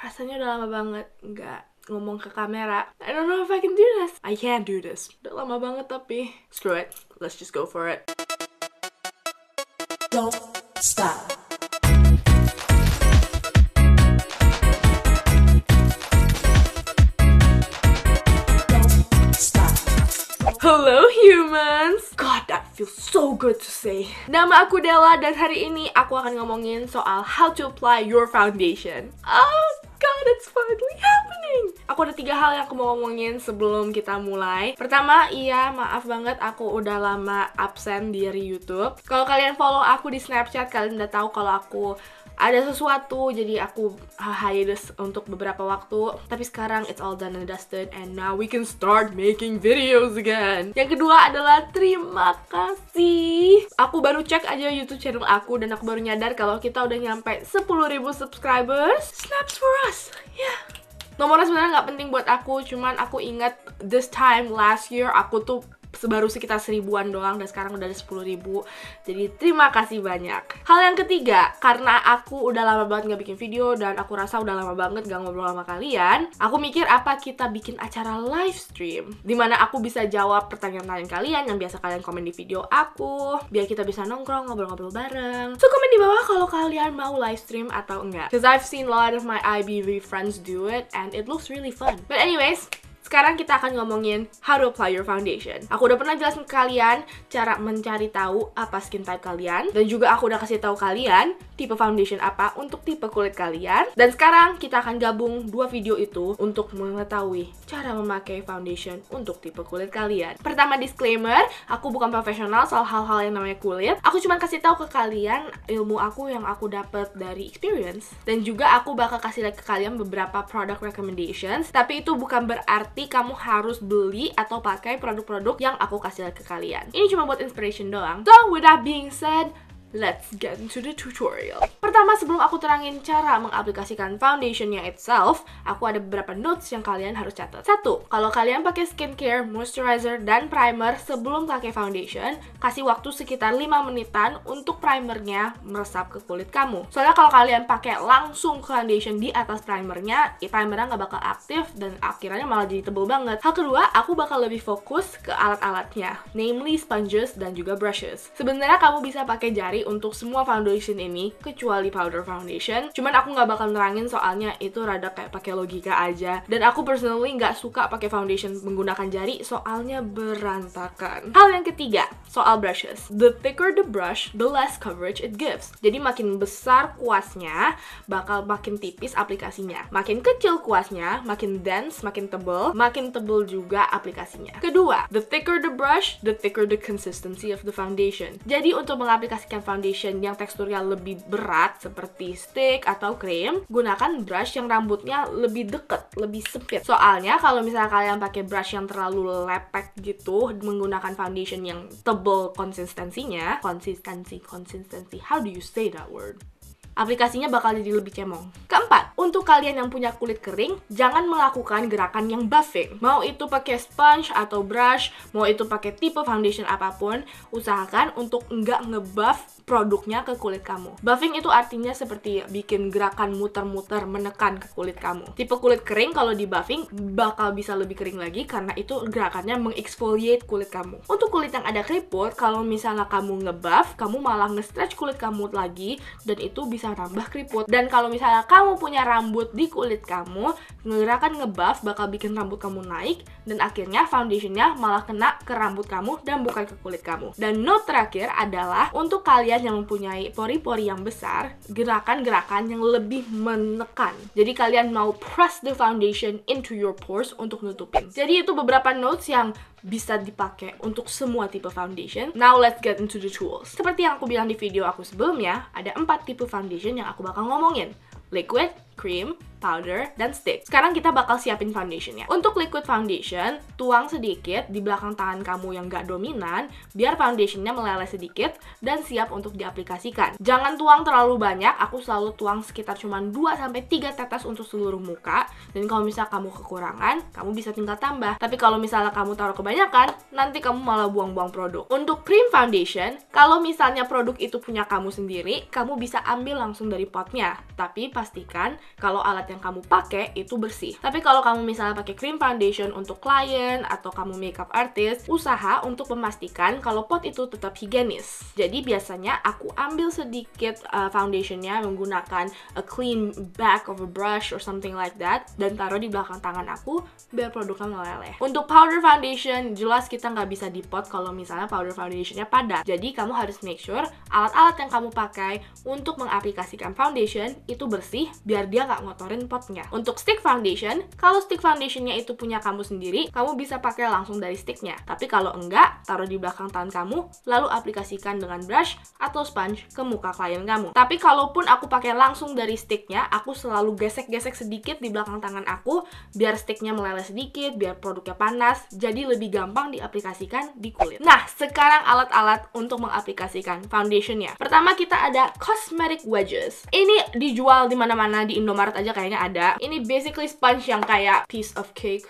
Rasanya udah lama banget nggak ngomong ke kamera. I don't know if I can do this. I can't do this. Udah lama banget tapi screw it. Let's just go for it. Don't stop. Don't stop. Hello humans! God, that feels so good to say. Nama aku Della dan hari ini aku akan ngomongin soal how to apply your foundation. Oh God, it's finally happening! Aku ada 3 hal yang aku mau ngomongin sebelum kita mulai. Pertama, iya maaf banget aku udah lama absen dari YouTube. Kalau kalian follow aku di Snapchat, kalian udah tahu kalau aku ada sesuatu, jadi aku hiatus untuk beberapa waktu. Tapi sekarang it's all done and dusted and now we can start making videos again. Yang kedua adalah terima kasih. Aku baru cek aja YouTube channel aku dan aku baru nyadar kalau kita udah nyampe 10.000 subscribers. Snaps for us. Yeah. Nomornya sebenarnya nggak penting buat aku, cuman aku ingat this time last year aku tuh baru sekitar 1000-an doang dan sekarang udah ada 10.000. Jadi terima kasih banyak. Hal yang ketiga, karena aku udah lama banget nggak bikin video dan aku rasa udah lama banget gak ngobrol sama kalian, aku mikir apa kita bikin acara live stream dimana aku bisa jawab pertanyaan-pertanyaan kalian yang biasa kalian komen di video aku, biar kita bisa nongkrong ngobrol-ngobrol bareng. So komen di bawah kalau kalian mau live stream atau enggak, because I've seen a lot of my IBV friends do it and it looks really fun. But anyways, sekarang kita akan ngomongin how to apply your foundation. Aku udah pernah jelasin ke kalian cara mencari tahu apa skin type kalian, dan juga aku udah kasih tahu kalian tipe foundation apa untuk tipe kulit kalian. Dan sekarang kita akan gabung 2 video itu untuk mengetahui cara memakai foundation untuk tipe kulit kalian. Pertama, disclaimer, aku bukan profesional soal hal-hal yang namanya kulit. Aku cuma kasih tahu ke kalian ilmu aku yang aku dapat dari experience, dan juga aku bakal kasih lihat ke kalian beberapa product recommendations. Tapi itu bukan berarti kamu harus beli atau pakai produk-produk yang aku kasih lihat ke kalian. Ini cuma buat inspiration doang. So, with that being said, let's get into the tutorial. Pertama, sebelum aku terangin cara mengaplikasikan foundationnya itself, aku ada beberapa notes yang kalian harus catat. 1. Kalau kalian pakai skincare, moisturizer, dan primer sebelum pakai foundation, kasih waktu sekitar 5 menitan untuk primernya meresap ke kulit kamu. Soalnya kalau kalian pakai langsung foundation di atas primernya, primernya nggak bakal aktif dan akhirnya malah jadi tebel banget. Hal kedua, aku bakal lebih fokus ke alat-alatnya, namely sponges dan juga brushes. Sebenarnya kamu bisa pakai jari untuk semua foundation ini kecuali powder foundation, cuman aku nggak bakal nerangin soalnya itu rada kayak pakai logika aja, dan aku personally nggak suka pakai foundation menggunakan jari soalnya berantakan. Hal yang ketiga, soal brushes. The thicker the brush, the less coverage it gives. Jadi makin besar kuasnya, bakal makin tipis aplikasinya. Makin kecil kuasnya, makin dense, makin tebel juga aplikasinya. Kedua, the thicker the brush, the thicker the consistency of the foundation. Jadi untuk mengaplikasikan foundation yang teksturnya lebih berat seperti stick atau krim, gunakan brush yang rambutnya lebih deket, lebih sempit. Soalnya kalau misalnya kalian pakai brush yang terlalu lepek gitu, menggunakan foundation yang tebel konsistensinya, how do you say that word? Aplikasinya bakal jadi lebih cemong. Keempat, untuk kalian yang punya kulit kering, jangan melakukan gerakan yang buffing. Mau itu pakai sponge atau brush, mau itu pakai tipe foundation apapun, usahakan untuk nggak ngebuff produknya ke kulit kamu. Buffing itu artinya seperti bikin gerakan muter-muter menekan ke kulit kamu. Tipe kulit kering kalau di buffing bakal bisa lebih kering lagi karena itu gerakannya mengexfoliate kulit kamu. Untuk kulit yang ada keriput, kalau misalnya kamu ngebuff, kamu malah nge-stretch kulit kamu lagi dan itu bisa nambah keriput. Dan kalau misalnya kamu punya rambut di kulit kamu, gerakan ngebuff bakal bikin rambut kamu naik dan akhirnya foundationnya malah kena ke rambut kamu dan bukan ke kulit kamu. Dan note terakhir adalah untuk kalian yang mempunyai pori-pori yang besar, gerakan-gerakan yang lebih menekan. Jadi kalian mau press the foundation into your pores untuk nutupin. Jadi itu beberapa notes yang bisa dipakai untuk semua tipe foundation. Now let's get into the tools. Seperti yang aku bilang di video aku sebelumnya, ada 4 tipe foundation yang aku bakal ngomongin. Liquid, cream, powder, dan stick. Sekarang kita bakal siapin foundationnya. Untuk liquid foundation, tuang sedikit di belakang tangan kamu yang gak dominan, biar foundationnya meleleh sedikit dan siap untuk diaplikasikan. Jangan tuang terlalu banyak, aku selalu tuang sekitar cuma 2-3 tetes untuk seluruh muka, dan kalau misalnya kamu kekurangan, kamu bisa tinggal tambah. Tapi kalau misalnya kamu taruh kebanyakan, nanti kamu malah buang-buang produk. Untuk cream foundation, kalau misalnya produk itu punya kamu sendiri, kamu bisa ambil langsung dari potnya. Tapi pastikan kalau alat yang kamu pakai itu bersih. Tapi kalau kamu misalnya pakai cream foundation untuk klien atau kamu makeup artist, usaha untuk memastikan kalau pot itu tetap higienis. Jadi biasanya aku ambil sedikit foundationnya menggunakan a clean back of a brush or something like that dan taruh di belakang tangan aku biar produknya meleleh. Untuk powder foundation, jelas kita nggak bisa di pot kalau misalnya powder foundationnya padat. Jadi kamu harus make sure alat-alat yang kamu pakai untuk mengaplikasikan foundation itu bersih biar dia nggak ngotorin potnya. Untuk stick foundation, kalau stick foundationnya itu punya kamu sendiri, kamu bisa pakai langsung dari sticknya. Tapi kalau enggak, taruh di belakang tangan kamu, lalu aplikasikan dengan brush atau sponge ke muka klien kamu. Tapi kalaupun aku pakai langsung dari sticknya, aku selalu gesek-gesek sedikit di belakang tangan aku biar sticknya meleleh sedikit, biar produknya panas, jadi lebih gampang diaplikasikan di kulit. Nah, sekarang alat-alat untuk mengaplikasikan foundationnya. Pertama kita ada cosmetic wedges. Ini dijual di mana-mana, di Indomaret aja kayaknya ada. Ini basically sponge yang kayak piece of cake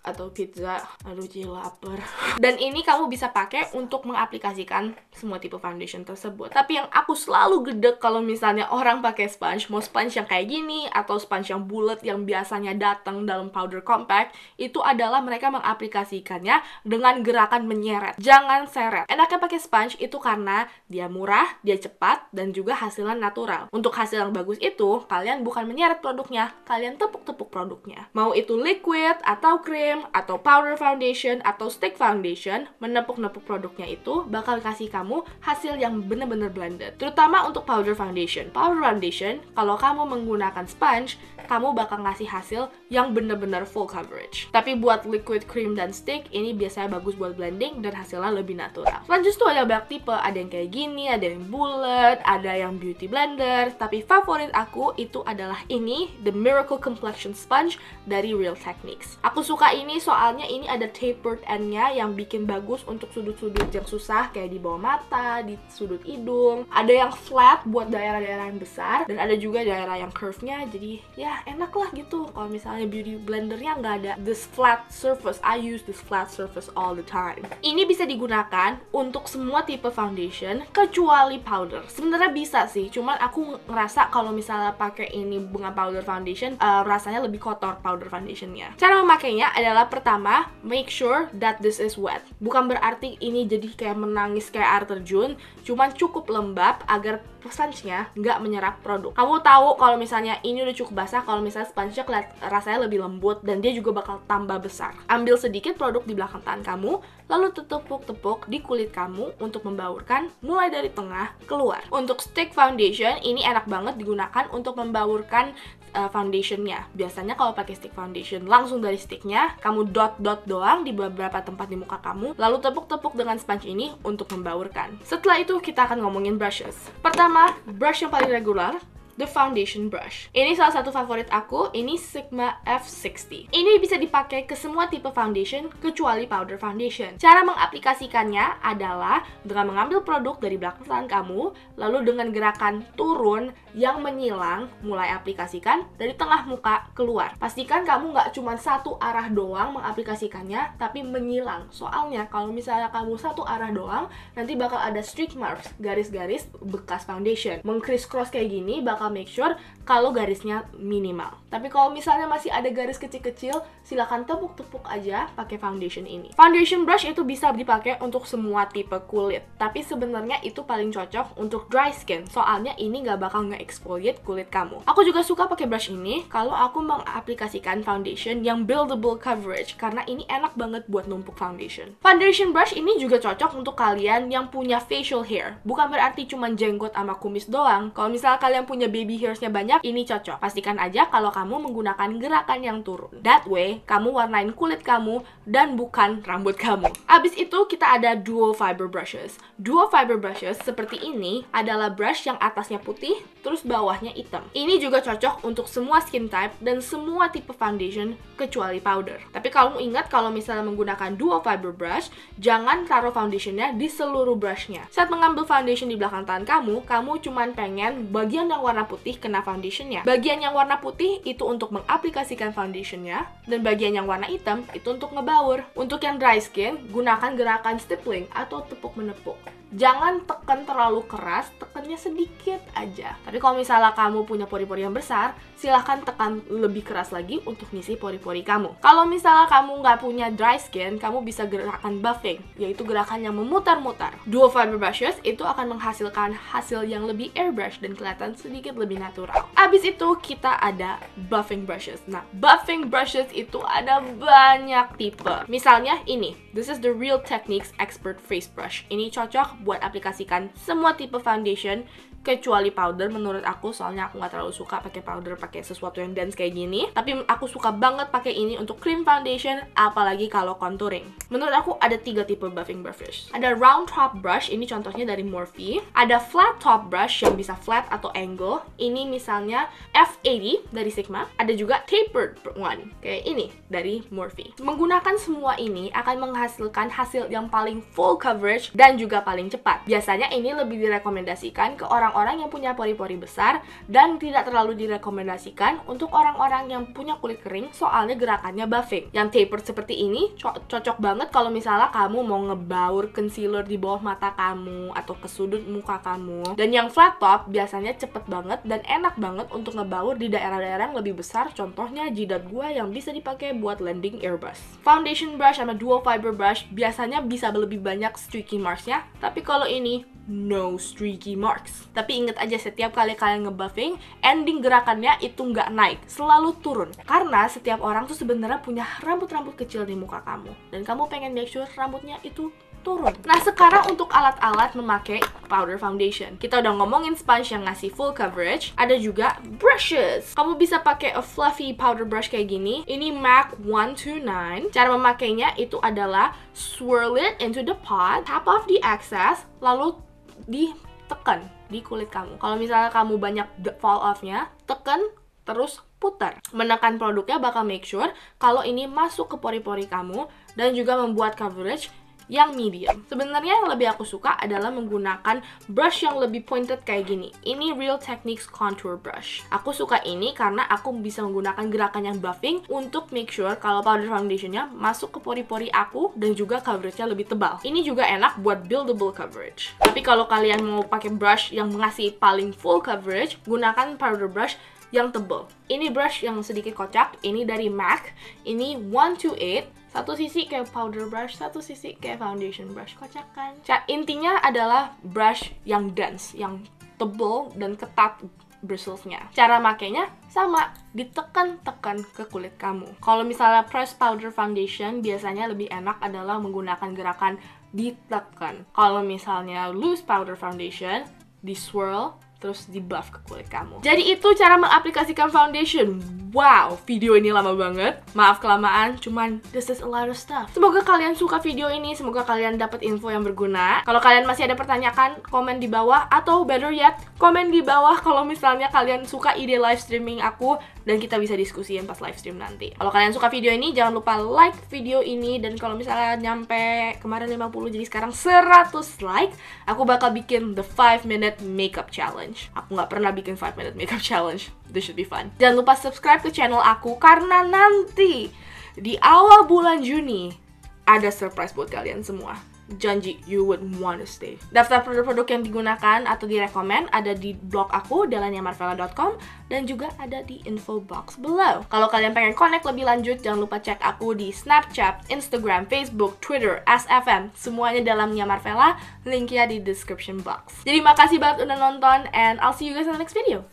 atau pizza. Aduh, lapar. Dan ini kamu bisa pakai untuk mengaplikasikan semua tipe foundation tersebut. Tapi yang aku selalu gedek kalau misalnya orang pakai sponge, mau sponge yang kayak gini atau sponge yang bulat yang biasanya datang dalam powder compact, itu adalah mereka mengaplikasikannya dengan gerakan menyeret. Jangan seret. Enaknya pakai sponge itu karena dia murah, dia cepat, dan juga hasilnya natural. Untuk hasil yang bagus itu, kalian bukan menyeret produknya, kalian tepuk-tepuk produknya. Mau itu liquid atau cream atau powder foundation atau stick foundation, menepuk-nepuk produknya itu bakal kasih kamu hasil yang bener-bener blended. Terutama untuk powder foundation. Powder foundation, kalau kamu menggunakan sponge, kamu bakal ngasih hasil yang bener-bener full coverage. Tapi buat liquid, cream, dan stick, ini biasanya bagus buat blending dan hasilnya lebih natural. Sponges tuh ada banyak tipe, ada yang kayak gini, ada yang bulat, ada yang beauty blender, tapi favorit aku itu adalah ini, the Miracle Complexion Sponge dari Real Techniques. Aku suka ini soalnya ini ada tapered end-nya yang bikin bagus untuk sudut-sudut yang susah kayak di bawah mata, di sudut hidung. Ada yang flat buat daerah-daerah yang besar dan ada juga daerah yang curve-nya, jadi ya enak lah gitu. Kalau misalnya beauty blendernya nggak ada this flat surface, I use this flat surface all the time. Ini bisa digunakan untuk semua tipe foundation kecuali powder. Sebenarnya bisa sih, cuman aku ngerasa kalau misalnya pakai ini bunga powder foundation rasanya lebih kotor powder foundationnya. Cara memakainya adalah pertama, make sure that this is wet. Bukan berarti ini jadi kayak menangis kayak air terjun, cuman cukup lembab agar sponge-nya nggak menyerap produk. Kamu tahu kalau misalnya ini udah cukup basah, kalau misalnya sponge-nya rasanya lebih lembut dan dia juga bakal tambah besar. Ambil sedikit produk di belakang tangan kamu, lalu tepuk-tepuk di kulit kamu untuk membaurkan mulai dari tengah keluar. Untuk stick foundation, ini enak banget digunakan untuk membaurkan foundationnya. Biasanya kalau pakai stick foundation langsung dari sticknya, kamu dot-dot doang di beberapa tempat di muka kamu, lalu tepuk-tepuk dengan sponge ini untuk membaurkan. Setelah itu kita akan ngomongin brushes. Pertama, brush yang paling regular, the foundation brush. Ini salah satu favorit aku, ini Sigma F60. Ini bisa dipakai ke semua tipe foundation kecuali powder foundation. Cara mengaplikasikannya adalah dengan mengambil produk dari belakang tangan kamu, lalu dengan gerakan turun yang menyilang, mulai aplikasikan dari tengah muka keluar. Pastikan kamu nggak cuma satu arah doang mengaplikasikannya, tapi menyilang. Soalnya kalau misalnya kamu satu arah doang, nanti bakal ada streak marks, garis-garis bekas foundation. Meng-criss-cross kayak gini bakal make sure kalau garisnya minimal. Tapi kalau misalnya masih ada garis kecil-kecil, silakan tepuk-tepuk aja pakai foundation ini. Foundation brush itu bisa dipakai untuk semua tipe kulit, tapi sebenarnya itu paling cocok untuk dry skin, soalnya ini nggak bakal nge-exfoliate kulit kamu. Aku juga suka pakai brush ini kalau aku mengaplikasikan foundation yang buildable coverage, karena ini enak banget buat numpuk foundation. Foundation brush ini juga cocok untuk kalian yang punya facial hair. Bukan berarti cuma jenggot sama kumis doang. Kalau misalnya kalian punya baby hairs-nya banyak, ini cocok. Pastikan aja kalau kamu menggunakan gerakan yang turun. That way, kamu warnain kulit kamu dan bukan rambut kamu. Abis itu, kita ada dual fiber brushes. Dual fiber brushes seperti ini adalah brush yang atasnya putih, terus bawahnya hitam. Ini juga cocok untuk semua skin type dan semua tipe foundation kecuali powder. Tapi kamu ingat kalau misalnya menggunakan dual fiber brush, jangan taruh foundationnya di seluruh brushnya. Saat mengambil foundation di belakang tangan kamu, kamu cuman pengen bagian yang warna warna putih kena foundationnya. Bagian yang warna putih itu untuk mengaplikasikan foundationnya, dan bagian yang warna hitam itu untuk ngebaur. Untuk yang dry skin, gunakan gerakan stippling atau tepuk-menepuk. Jangan tekan terlalu keras, tekannya sedikit aja. Tapi kalau misalnya kamu punya pori-pori yang besar, silahkan tekan lebih keras lagi untuk ngisi pori-pori kamu. Kalau misalnya kamu nggak punya dry skin, kamu bisa gerakan buffing, yaitu gerakan yang memutar-mutar. Dual fiber brushes itu akan menghasilkan hasil yang lebih airbrush dan kelihatan sedikit lebih natural. Abis itu kita ada buffing brushes. Nah, buffing brushes itu ada banyak tipe. Misalnya ini, this is the Real Techniques Expert Face Brush. Ini cocok buat aplikasikan semua tipe foundation kecuali powder menurut aku, soalnya aku nggak terlalu suka pakai powder, pakai sesuatu yang dense kayak gini. Tapi aku suka banget pakai ini untuk cream foundation, apalagi kalau contouring. Menurut aku ada 3 tipe buffing brushes. Ada round top brush, ini contohnya dari Morphe. Ada flat top brush yang bisa flat atau angle. Ini misalnya F80 dari Sigma. Ada juga tapered one, kayak ini dari Morphe. Menggunakan semua ini akan menghasilkan hasil yang paling full coverage dan juga paling cepat. Biasanya ini lebih direkomendasikan ke orang-orang yang punya pori-pori besar dan tidak terlalu direkomendasikan untuk orang-orang yang punya kulit kering, soalnya gerakannya buffing. Yang tapered seperti ini cocok banget kalau misalnya kamu mau ngebaur concealer di bawah mata kamu atau ke sudut muka kamu. Dan yang flat top biasanya cepet banget dan enak banget untuk ngebaur di daerah-daerah yang lebih besar, contohnya jidat gua yang bisa dipakai buat blending airbrush. Foundation brush sama dual fiber brush biasanya bisa lebih banyak streaky marksnya, tapi kalau ini no streaky marks. Tapi inget aja, setiap kali kalian ngebuffing, ending gerakannya itu nggak naik, selalu turun. Karena setiap orang tuh sebenarnya punya rambut-rambut kecil di muka kamu, dan kamu pengen make sure rambutnya itu turun. Nah, sekarang untuk alat-alat memakai powder foundation. Kita udah ngomongin sponge yang ngasih full coverage, ada juga brushes. Kamu bisa pakai a fluffy powder brush kayak gini. Ini MAC 129. Cara memakainya itu adalah swirl it into the pot, tap off the excess, lalu ditekan di kulit kamu. Kalau misalnya kamu banyak fall off-nya, tekan terus putar. Menekan produknya bakal make sure kalau ini masuk ke pori-pori kamu dan juga membuat coverage yang medium. Sebenarnya yang lebih aku suka adalah menggunakan brush yang lebih pointed kayak gini. Ini Real Techniques Contour Brush. Aku suka ini karena aku bisa menggunakan gerakan yang buffing untuk make sure kalau powder foundationnya masuk ke pori-pori aku dan juga coveragenya lebih tebal. Ini juga enak buat buildable coverage. Tapi kalau kalian mau pakai brush yang mengasih paling full coverage, gunakan powder brush yang tebal. Ini brush yang sedikit kocak, ini dari MAC, ini 128. Satu sisi kayak powder brush, satu sisi kayak foundation brush. Kocak kan? Intinya adalah brush yang dense, yang tebal dan ketat bristlesnya. Cara makainya sama, ditekan-tekan ke kulit kamu. Kalau misalnya press powder foundation, biasanya lebih enak adalah menggunakan gerakan ditekan. Kalau misalnya loose powder foundation, di swirl, terus di buff ke kulit kamu. Jadi itu cara mengaplikasikan foundation. Wow, video ini lama banget. Maaf kelamaan, cuman this is a lot of stuff. Semoga kalian suka video ini, semoga kalian dapat info yang berguna. Kalau kalian masih ada pertanyaan, komen di bawah, atau better yet, komen di bawah kalau misalnya kalian suka ide live streaming aku, dan kita bisa diskusiin pas live stream nanti. Kalau kalian suka video ini, jangan lupa like video ini, dan kalau misalnya nyampe kemarin 50, jadi sekarang 100 like, aku bakal bikin the 5-minute makeup challenge. Aku nggak pernah bikin 5-minute makeup challenge. This should be fun. Jangan lupa subscribe ke channel aku karena nanti di awal bulan Juni ada surprise buat kalian semua. Janji, you would want to stay. Daftar produk-produk yang digunakan atau direkomend ada di blog aku, delaniamarvella.com, dan juga ada di info box below. Kalau kalian pengen connect lebih lanjut, jangan lupa cek aku di Snapchat, Instagram, Facebook, Twitter, SFM, semuanya dalam Nia Marvella, linknya di description box. Jadi makasih banget udah nonton, and I'll see you guys in the next video.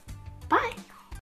Bye!